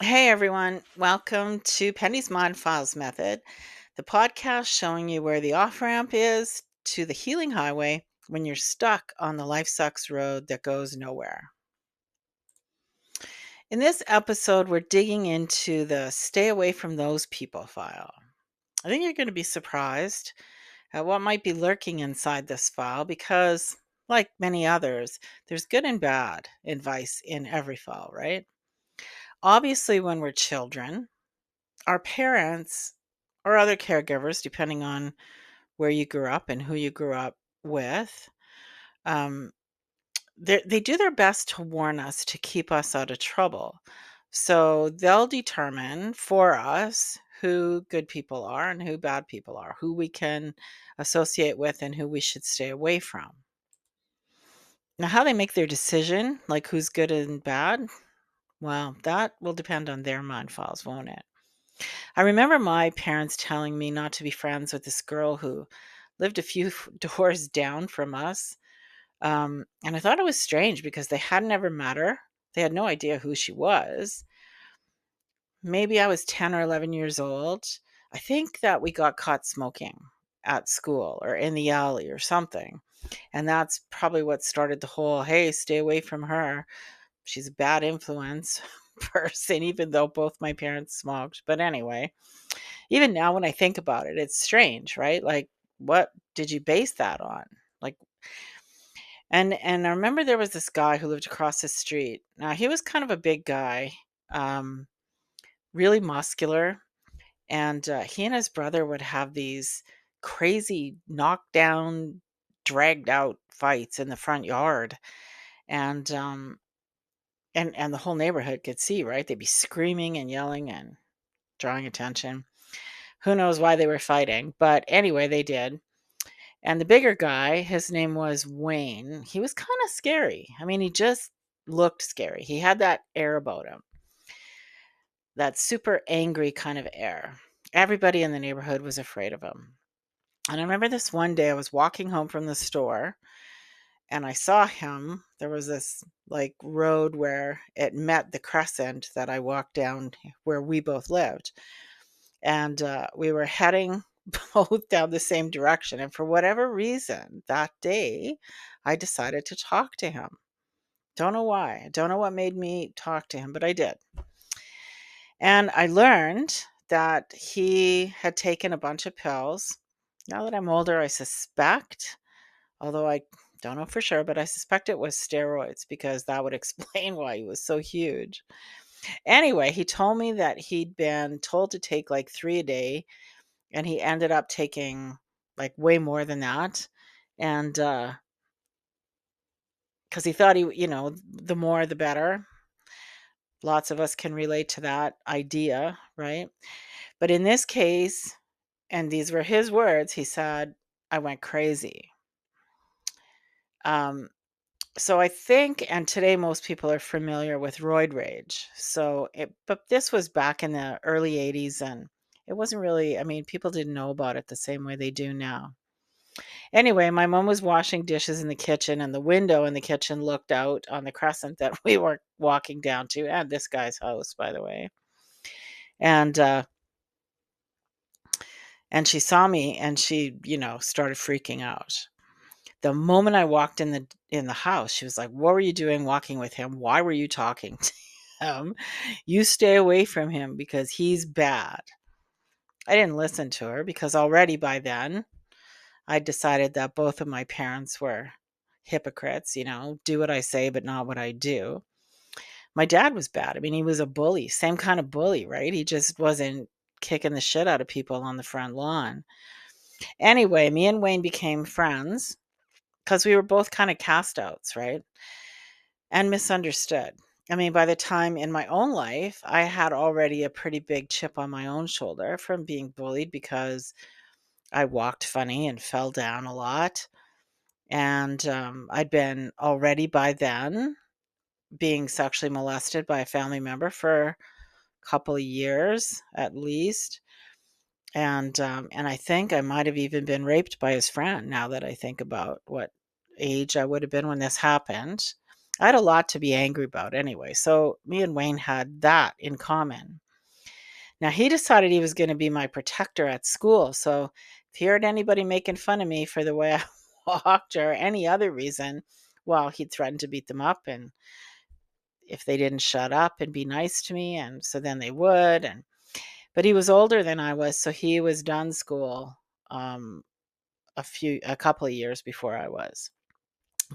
Hey everyone, welcome to Penny's Mod Files Method, the podcast showing you where the off ramp is to the healing highway when you're stuck on the life sucks road that goes nowhere. In this episode, we're digging into the stay away from those people file. I think you're going to be surprised at what might be lurking inside this file because, like many others, there's good and bad advice in every file, right? Obviously, when we're children, our parents or other caregivers, depending on where you grew up and who you grew up with, um, they do their best to warn us to keep us out of trouble. So they'll determine for us who good people are and who bad people are, who we can associate with and who we should stay away from. Now, how they make their decision, like who's good and bad, well, that will depend on their mind files, won't it? I remember my parents telling me not to be friends with this girl who lived a few doors down from us. And I thought it was strange because they hadn't ever met her. They had no idea who she was. Maybe I was 10 or 11 years old. I think that we got caught smoking at school or in the alley or something. And that's probably what started the whole hey, stay away from her. She's a bad influence person, even though both my parents smoked. But anyway, even now when I think about it, it's strange, right? Like, what did you base that on? Like, and I remember there was this guy who lived across the street. Now, he was kind of a big guy, um, really muscular, and he and his brother would have these crazy knockdown, dragged out fights in the front yard, and and the whole neighborhood could see, right? They'd be screaming and yelling and drawing attention. Who knows why they were fighting, but anyway, they did. And the bigger guy, his name was Wayne. He was kind of scary. I mean, he just looked scary. He had that air about him, that super angry kind of air. Everybody in the neighborhood was afraid of him. And I remember this one day I was walking home from the store and I saw him. There was this like road where it met the crescent that I walked down where we both lived. And we were heading both down the same direction. And for whatever reason, that day, I decided to talk to him. Don't know why. I don't know what made me talk to him, but I did. And I learned that he had taken a bunch of pills. Now that I'm older, I suspect, although I don't know for sure, but I suspect it was steroids because that would explain why he was so huge. Anyway, he told me that he'd been told to take like 3 a day and he ended up taking like way more than that. And because he thought the more the better. Lots of us can relate to that idea, right? But in this case, and these were his words, he said, I went crazy. Um, so I think, and today most people are familiar with roid rage. But this was back in the early 80s and it wasn't really, I mean, people didn't know about it the same way they do now. Anyway, my mom was washing dishes in the kitchen, and the window in the kitchen looked out on the crescent that we were walking down to, and this guy's house, by the way. And and she saw me, and she, started freaking out. The moment I walked in the house, she was like, "What were you doing walking with him? Why were you talking to him? You stay away from him because he's bad." I didn't listen to her because already by then I decided that both of my parents were hypocrites, do what I say, but not what I do. My dad was bad. I mean, he was a bully, same kind of bully, right? He just wasn't kicking the shit out of people on the front lawn. Anyway, me and Wayne became friends because we were both kind of cast outs, right? And misunderstood. I mean, by the time in my own life, I had already a pretty big chip on my own shoulder from being bullied because I walked funny and fell down a lot. And I'd been already by then being sexually molested by a family member for a couple of years at least. And I think I might have even been raped by his friend now that I think about what age I would have been when this happened. I had a lot to be angry about anyway. So me and Wayne had that in common. Now he decided he was going to be my protector at school. So if he heard anybody making fun of me for the way I walked or any other reason, well, he'd threaten to beat them up, and if they didn't shut up and be nice to me, and so then they would. And but he was older than I was, so he was done school um a couple of years before I was.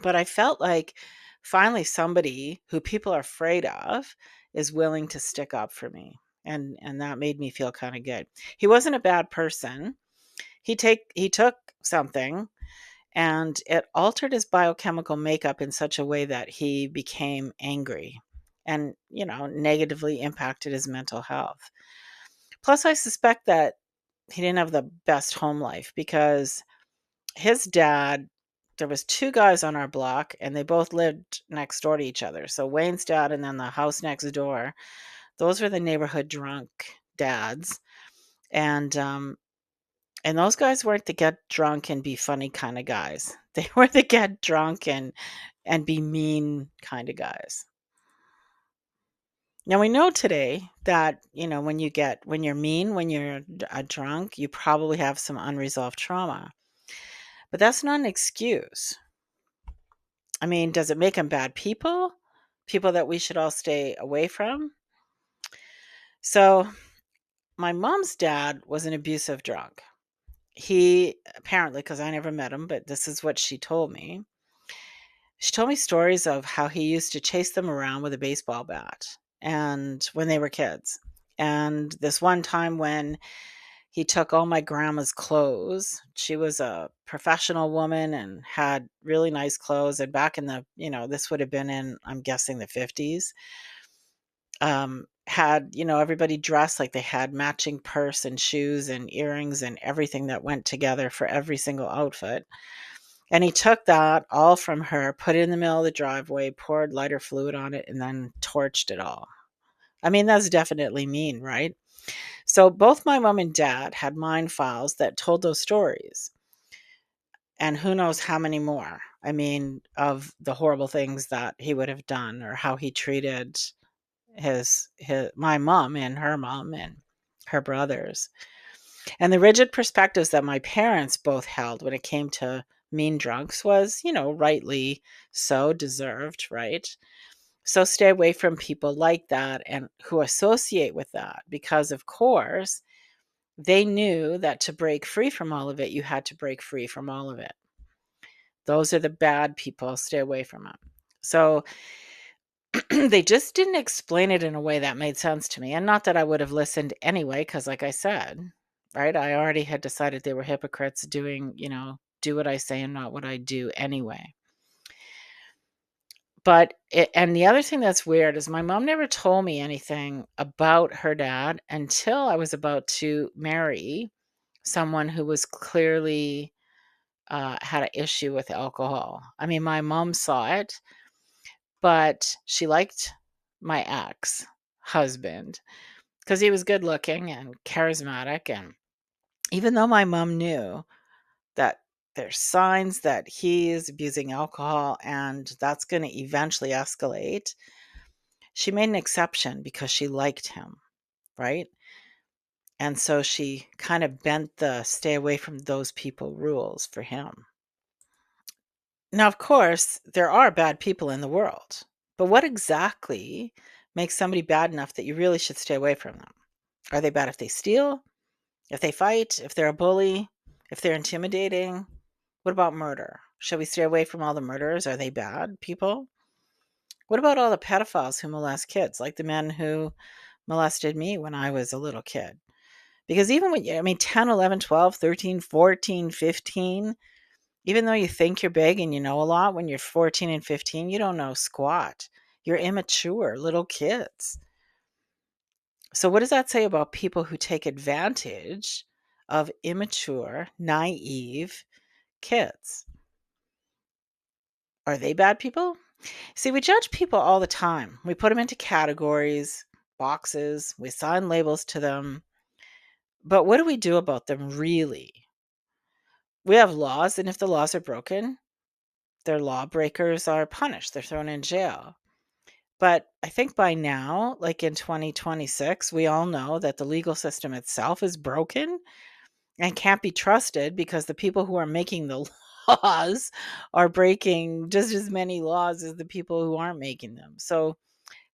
But I felt like finally somebody who people are afraid of is willing to stick up for me. And that made me feel kind of good. He wasn't a bad person. He took something and it altered his biochemical makeup in such a way that he became angry and, negatively impacted his mental health. Plus, I suspect that he didn't have the best home life because his dad, there was two guys on our block and they both lived next door to each other. So Wayne's dad and then the house next door, those were the neighborhood drunk dads. And those guys weren't the get drunk and be funny kind of guys. They were the get drunk and be mean kind of guys. Now we know today that, when you're mean, when you're a drunk, you probably have some unresolved trauma. But that's not an excuse. I mean, does it make them bad people? People that we should all stay away from? So, my mom's dad was an abusive drunk. He apparently, because I never met him, but this is what she told me. She told me stories of how he used to chase them around with a baseball bat and when they were kids. And this one time when he took all my grandma's clothes. She was a professional woman and had really nice clothes. And back in this would have been in, I'm guessing, the 50s. Had, everybody dressed like they had matching purse and shoes and earrings and everything that went together for every single outfit. And he took that all from her, put it in the middle of the driveway, poured lighter fluid on it, and then torched it all. I mean, that's definitely mean, right? So both my mom and dad had mind files that told those stories. And who knows how many more. I mean, of the horrible things that he would have done or how he treated my mom and her brothers. And the rigid perspectives that my parents both held when it came to mean drunks was, rightly so deserved, right? So stay away from people like that and who associate with that because, of course, they knew that to break free from all of it, you had to break free from all of it. Those are the bad people. Stay away from them. So they just didn't explain it in a way that made sense to me. And not that I would have listened anyway, because like I said, right, I already had decided they were hypocrites doing, do what I say and not what I do anyway. And the other thing that's weird is my mom never told me anything about her dad until I was about to marry someone who was clearly had an issue with alcohol. I mean, my mom saw it, but she liked my ex-husband because he was good looking and charismatic. And even though my mom knew that there's signs that he is abusing alcohol and that's going to eventually escalate, she made an exception because she liked him, right? And so she kind of bent the stay away from those people rules for him. Now, of course, there are bad people in the world, but what exactly makes somebody bad enough that you really should stay away from them? Are they bad if they steal, if they fight, if they're a bully, if they're intimidating? What about murder? Should we stay away from all the murderers? Are they bad people? What about all the pedophiles who molest kids, like the men who molested me when I was a little kid? Because even when, 10, 11, 12, 13, 14, 15, even though you think you're big and you know a lot, when you're 14 and 15, you don't know squat. You're immature, little kids. So what does that say about people who take advantage of immature, naive kids? Are they bad people? See, we judge people all the time. We put them into categories, boxes, we assign labels to them. But what do we do about them really? We have laws, and if the laws are broken, Their lawbreakers are punished, they're thrown in jail. But I think by now, like in 2026, we all know that the legal system itself is broken and can't be trusted because the people who are making the laws are breaking just as many laws as the people who aren't making them. So,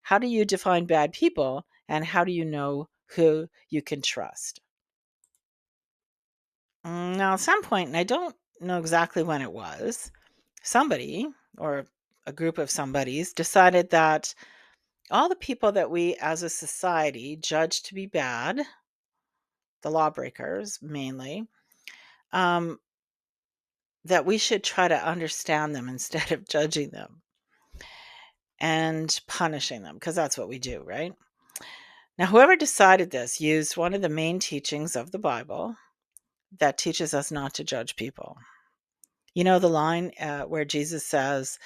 how do you define bad people and how do you know who you can trust? Now, at some point, and I don't know exactly when it was, somebody or a group of somebodies decided that all the people that we as a society judge to be bad, the lawbreakers mainly, um, that we should try to understand them instead of judging them and punishing them, because that's what we do, right? Now, whoever decided this used one of the main teachings of the Bible that teaches us not to judge people. You know the line where Jesus says,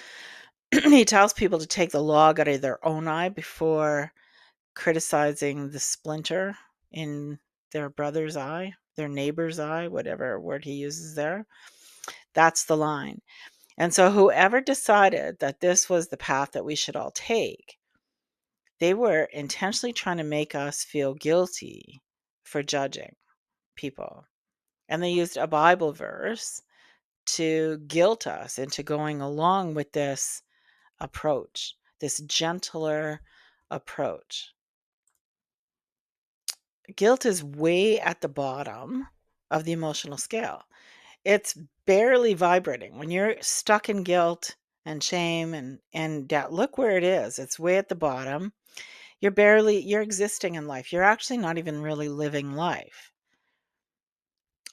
he tells people to take the log out of their own eye before criticizing the splinter in their brother's eye, their neighbor's eye, whatever word he uses there. That's the line. And so whoever decided that this was the path that we should all take, they were intentionally trying to make us feel guilty for judging people. And they used a Bible verse to guilt us into going along with this approach, this gentler approach. Guilt is way at the bottom of the emotional scale. It's barely vibrating. When you're stuck in guilt and shame and doubt, look where it is. It's way at the bottom. You're existing in life. You're actually not even really living life.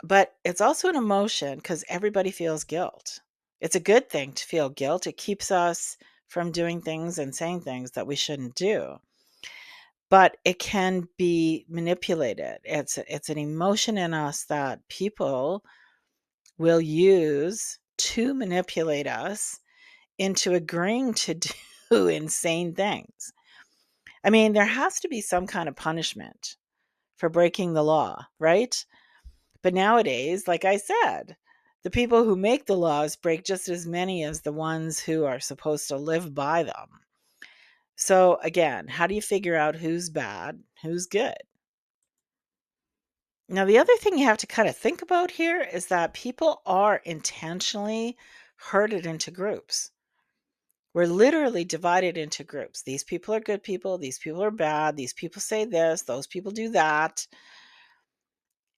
But it's also an emotion because everybody feels guilt. It's a good thing to feel guilt. It keeps us from doing things and saying things that we shouldn't do. But it can be manipulated. It's an emotion in us that people will use to manipulate us into agreeing to do insane things. I mean, there has to be some kind of punishment for breaking the law, right? But nowadays, like I said, the people who make the laws break just as many as the ones who are supposed to live by them. So again, how do you figure out who's bad, who's good? Now, the other thing you have to kind of think about here is that people are intentionally herded into groups. We're literally divided into groups. These people are good people. These people are bad. These people say this. Those people do that.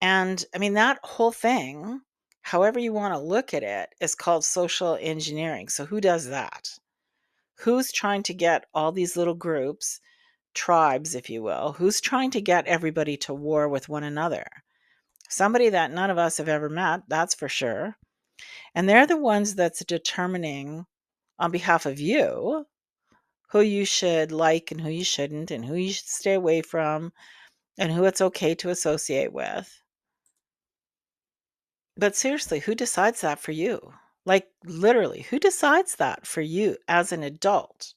And I mean, that whole thing, however you want to look at it, is called social engineering. So, who does that? Who's trying to get all these little groups, tribes, if you will, who's trying to get everybody to war with one another? Somebody that none of us have ever met, that's for sure. And they're the ones that's determining on behalf of you who you should like and who you shouldn't, and who you should stay away from, and who it's okay to associate with. But seriously, who decides that for you? Like, literally, who decides that for you as an adult?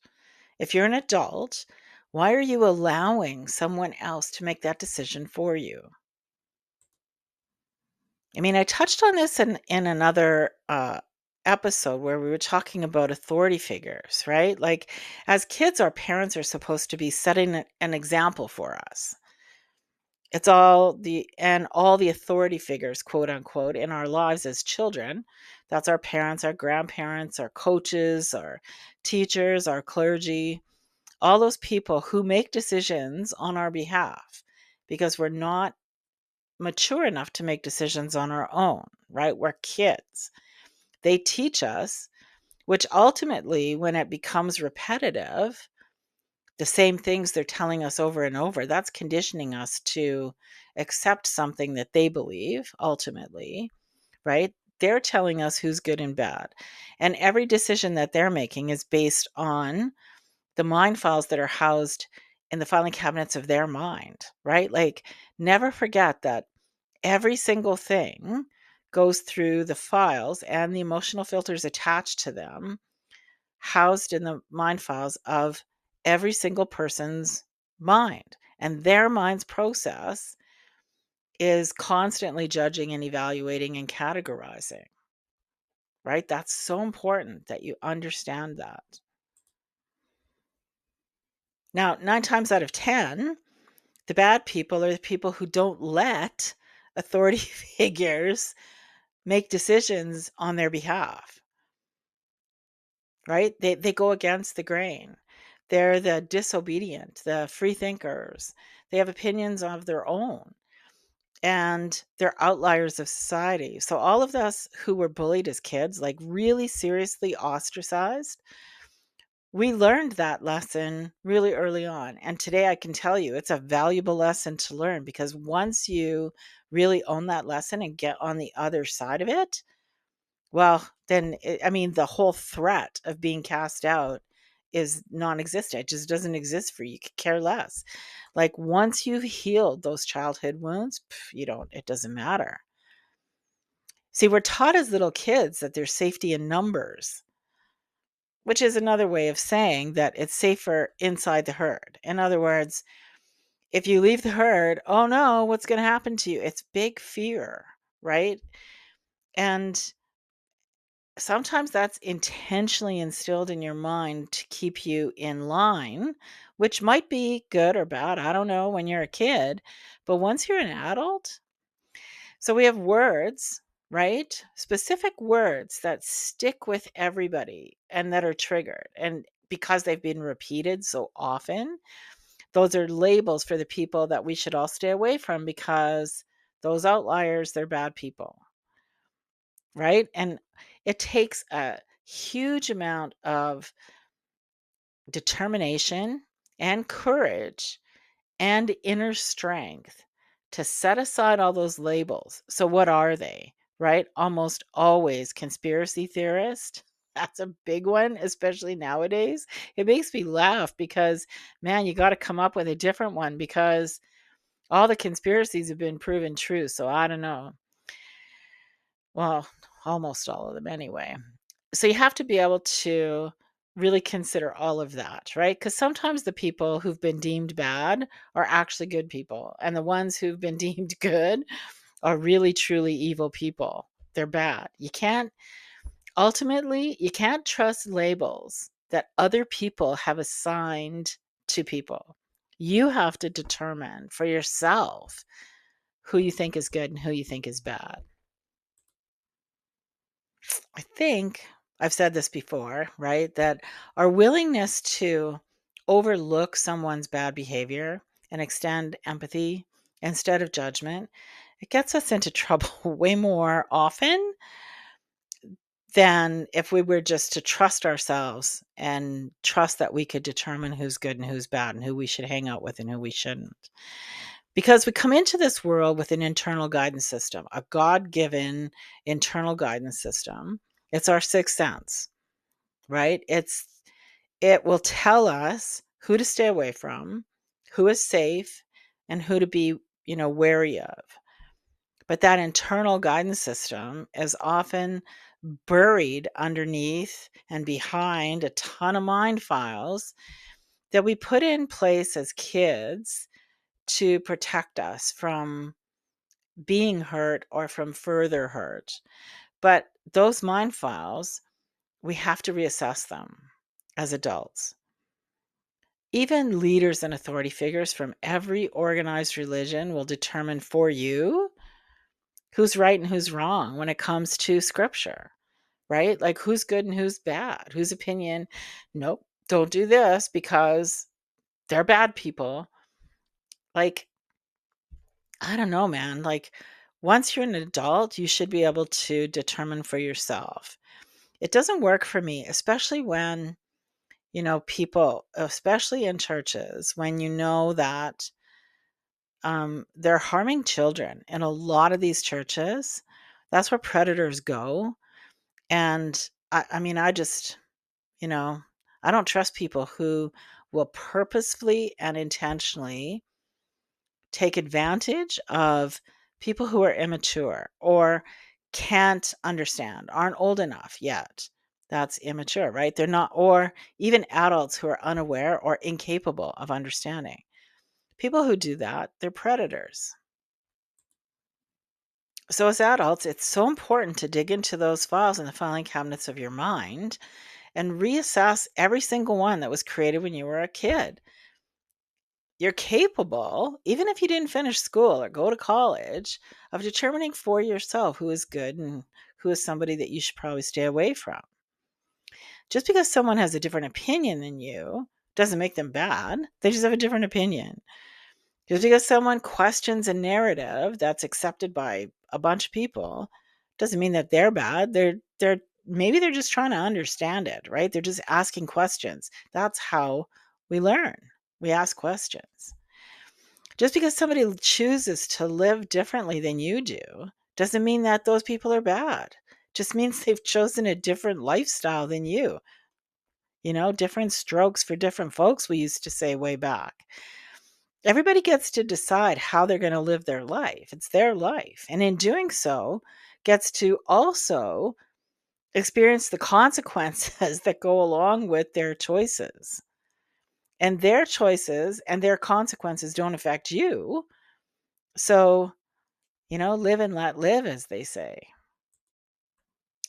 If you're an adult, why are you allowing someone else to make that decision for you? I mean, I touched on this in another episode where we were talking about authority figures, right? Like, as kids, our parents are supposed to be setting an example for us. It's all the authority figures, quote unquote, in our lives as children. That's our parents, our grandparents, our coaches, our teachers, our clergy, all those people who make decisions on our behalf because we're not mature enough to make decisions on our own, right? We're kids. They teach us, which ultimately, when it becomes repetitive, the same things they're telling us over and over, that's conditioning us to accept something that they believe ultimately, right? They're telling us who's good and bad. And every decision that they're making is based on the mind files that are housed in the filing cabinets of their mind, right? Like, never forget that every single thing goes through the files and the emotional filters attached to them, housed in the mind files of every single person's mind. And their mind's process is constantly judging and evaluating and categorizing, right? That's so important that you understand that. Now, 9 times out of 10, the bad people are the people who don't let authority figures make decisions on their behalf, right? They go against the grain. They're the disobedient, the free thinkers. They have opinions of their own, and they're outliers of society. So all of us who were bullied as kids, like really seriously ostracized, we learned that lesson really early on. And today I can tell you it's a valuable lesson to learn, because once you really own that lesson and get on the other side of it, well, then, I mean, the whole threat of being cast out is non-existent. It just doesn't exist for you. You could care less. Like, once you've healed those childhood wounds, it doesn't matter. See, we're taught as little kids that there's safety in numbers, which is another way of saying that it's safer inside the herd. In other words, if you leave the herd, oh no, what's going to happen to you? It's big fear, right? And sometimes that's intentionally instilled in your mind to keep you in line, which might be good or bad. I don't know when you're a kid, but once you're an adult, so we have words, right? Specific words that stick with everybody and that are triggered. And because they've been repeated so often, those are labels for the people that we should all stay away from, because those outliers, they're bad people, right? And it takes a huge amount of determination and courage and inner strength to set aside all those labels. So, what are they, right? Almost always conspiracy theorist. That's a big one, especially nowadays. It makes me laugh because, man, you got to come up with a different one, because all the conspiracies have been proven true. So, I don't know. Well, almost all of them anyway. So you have to be able to really consider all of that, right? Because sometimes the people who've been deemed bad are actually good people, and the ones who've been deemed good are really, truly evil people. They're bad. You can't trust labels that other people have assigned to people. You have to determine for yourself who you think is good and who you think is bad. I think I've said this before, right? That our willingness to overlook someone's bad behavior and extend empathy instead of judgment, it gets us into trouble way more often than if we were just to trust ourselves and trust that we could determine who's good and who's bad and who we should hang out with and who we shouldn't. Because we come into this world with an internal guidance system, a God-given internal guidance system. It's our sixth sense, right? It will tell us who to stay away from, who is safe, and who to be, wary of. But that internal guidance system is often buried underneath and behind a ton of mind files that we put in place as kids to protect us from being hurt or from further hurt. But those mind files, we have to reassess them as adults. Even leaders and authority figures from every organized religion will determine for you who's right and who's wrong when it comes to scripture, right? Like, who's good and who's bad, whose opinion, nope, don't do this because they're bad people. Like, I don't know, man. Like, once you're an adult, you should be able to determine for yourself. It doesn't work for me, especially when, people, especially in churches, when you know that they're harming children. In a lot of these churches, that's where predators go. And I mean, you know, I don't trust people who will purposefully and intentionally take advantage of people who are immature or can't understand, aren't old enough yet. That's immature, right? They're not, or even adults who are unaware or incapable of understanding. People who do that, they're predators. So as adults, it's so important to dig into those files in the filing cabinets of your mind and reassess every single one that was created when you were a kid. You're capable, even if you didn't finish school or go to college, of determining for yourself who is good and who is somebody that you should probably stay away from. Just because someone has a different opinion than you doesn't make them bad. They just have a different opinion. Just because someone questions a narrative that's accepted by a bunch of people doesn't mean that they're bad. They're maybe they're just trying to understand it, right? They're just asking questions. That's how we learn. We ask questions. Just because somebody chooses to live differently than you do doesn't mean that those people are bad. Just means they've chosen a different lifestyle than you. Different strokes for different folks, we used to say way back. Everybody gets to decide how they're going to live their life. It's their life. And in doing so, gets to also experience the consequences that go along with their choices. And their choices and their consequences don't affect you. So, live and let live, as they say.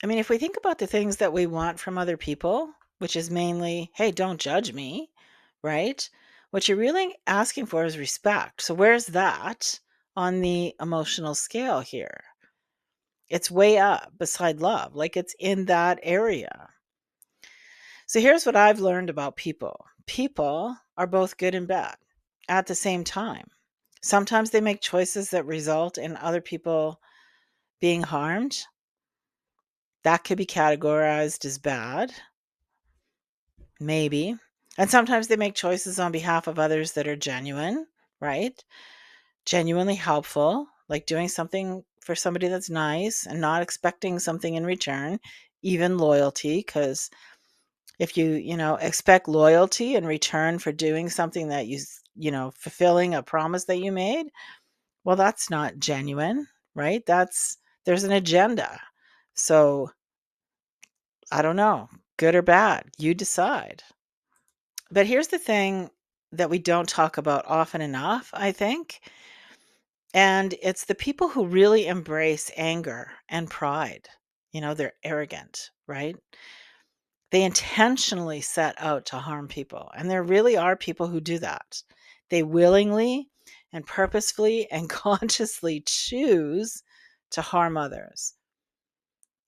I mean, if we think about the things that we want from other people, which is mainly, hey, don't judge me, right? What you're really asking for is respect. So, where's that on the emotional scale here? It's way up beside love, like it's in that area. So, here's what I've learned about people people are both good and bad at the same time. Sometimes they make choices that result in other people being harmed. That could be categorized as bad. Maybe. And sometimes they make choices on behalf of others that are genuine, right? Genuinely helpful, like doing something for somebody that's nice and not expecting something in return, even loyalty. Because if you expect loyalty in return for doing something that fulfilling a promise that you made, well, that's not genuine, right? There's an agenda. So I don't know, good or bad, you decide. But here's the thing that we don't talk about often enough, I think, and it's the people who really embrace anger and pride. They're arrogant, right? They intentionally set out to harm people, and there really are people who do that. They willingly and purposefully and consciously choose to harm others.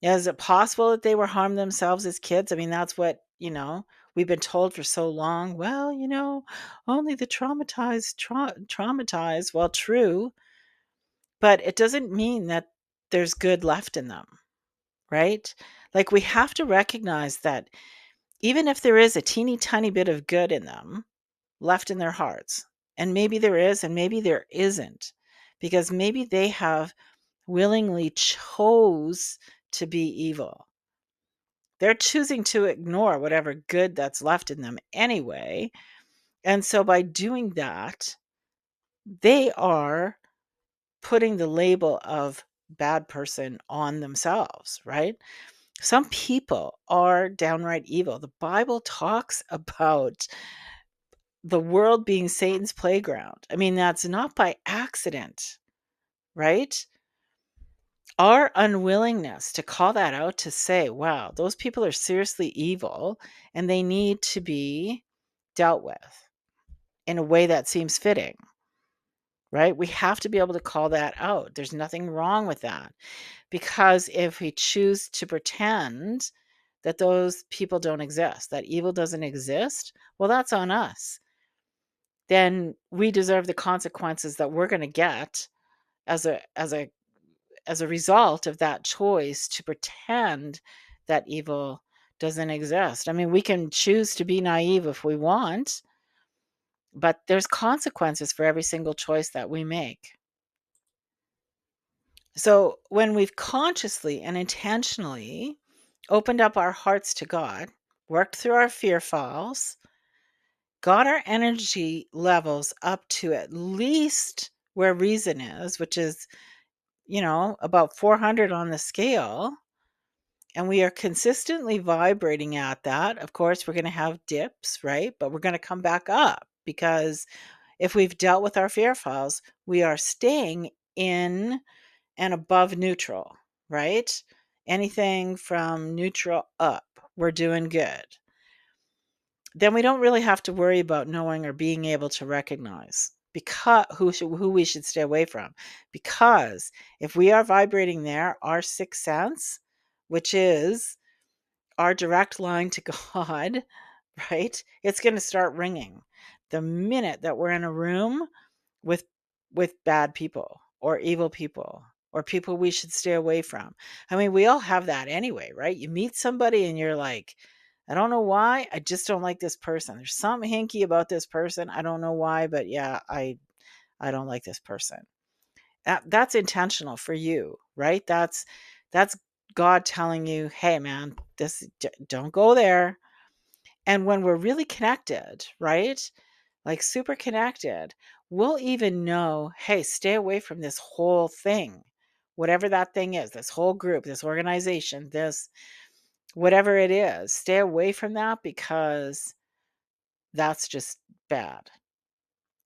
Is it possible that they were harmed themselves as kids? I mean, that's what, we've been told for so long. Well, only the traumatized traumatize. Well, true, but it doesn't mean that there's good left in them, right? Like we have to recognize that even if there is a teeny tiny bit of good in them left in their hearts, and maybe there is and maybe there isn't, because maybe they have willingly chose to be evil. They're choosing to ignore whatever good that's left in them anyway. And so by doing that, they are putting the label of bad person on themselves, right? Some people are downright evil. The Bible talks about the world being Satan's playground. I mean, that's not by accident, right? Our unwillingness to call that out, to say, wow, those people are seriously evil and they need to be dealt with in a way that seems fitting, right? We have to be able to call that out. There's nothing wrong with that, because if we choose to pretend that those people don't exist, that evil doesn't exist, well, that's on us. Then we deserve the consequences that we're going to get as a result of that choice to pretend that evil doesn't exist. I mean, we can choose to be naive if we want, but there's consequences for every single choice that we make. So when we've consciously and intentionally opened up our hearts to God, worked through our fear files, got our energy levels up to at least where reason is, which is, about 400 on the scale, and we are consistently vibrating at that. Of course, we're going to have dips, right? But we're going to come back up, because if we've dealt with our fear files, we are staying in and above neutral, right? Anything from neutral up, we're doing good. Then we don't really have to worry about knowing or being able to recognize because who we should stay away from. Because if we are vibrating there, our sixth sense, which is our direct line to God, right? It's going to start ringing the minute that we're in a room with bad people or evil people or people we should stay away from. I mean, we all have that anyway, right? You meet somebody and you're like, I don't know why, I just don't like this person. There's something hinky about this person. I don't know why, but yeah, I don't like this person. That's intentional for you, right? That's God telling you, "Hey man, don't go there." And when we're really connected, right? Like super connected, we'll even know, hey, stay away from this whole thing, whatever that thing is, this whole group, this organization, this whatever it is, stay away from that because that's just bad,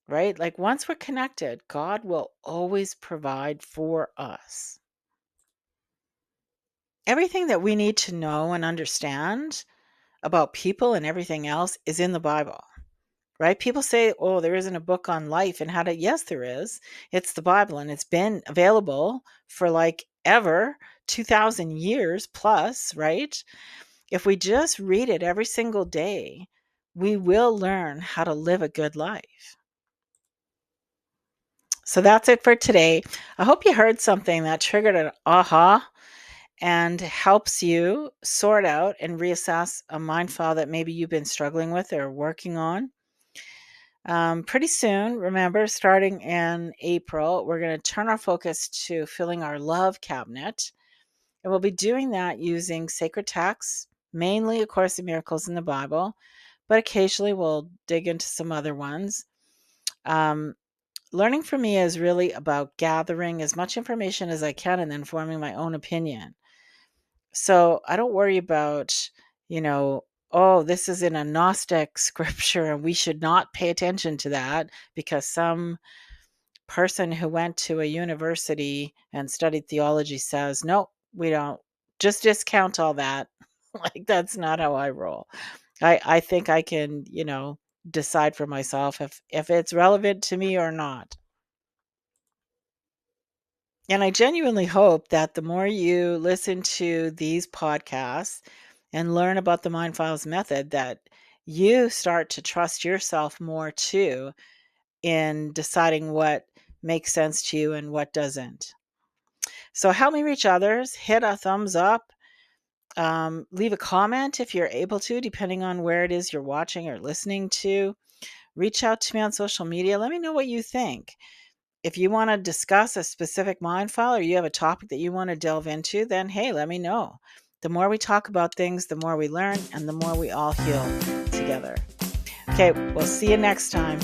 right? Like once we're connected, God will always provide for us. Everything that we need to know and understand about people and everything else is in the Bible. Right? People say, oh, there isn't a book on life and how to. Yes, there is. It's the Bible, and it's been available for like ever, 2,000 years plus, right? If we just read it every single day, we will learn how to live a good life. So that's it for today. I hope you heard something that triggered an aha and helps you sort out and reassess a mind file that maybe you've been struggling with or working on. Pretty soon, remember, starting in April, we're going to turn our focus to filling our love cabinet. And we'll be doing that using sacred texts, mainly A Course in Miracles in the Bible, but occasionally we'll dig into some other ones. Learning for me is really about gathering as much information as I can and then forming my own opinion. So I don't worry about, oh, this is in a Gnostic scripture and we should not pay attention to that because some person who went to a university and studied theology says, no, we don't. Just discount all that. Like, that's not how I roll. I think I can, decide for myself if it's relevant to me or not. And I genuinely hope that the more you listen to these podcasts and learn about the Mind Files method, that you start to trust yourself more too in deciding what makes sense to you and what doesn't. So help me reach others. Hit a thumbs up. Leave a comment if you're able to, depending on where it is you're watching or listening to. Reach out to me on social media. Let me know what you think. If you want to discuss a specific mind file or you have a topic that you want to delve into, then hey, let me know. The more we talk about things, the more we learn and the more we all heal together. Okay, we'll see you next time.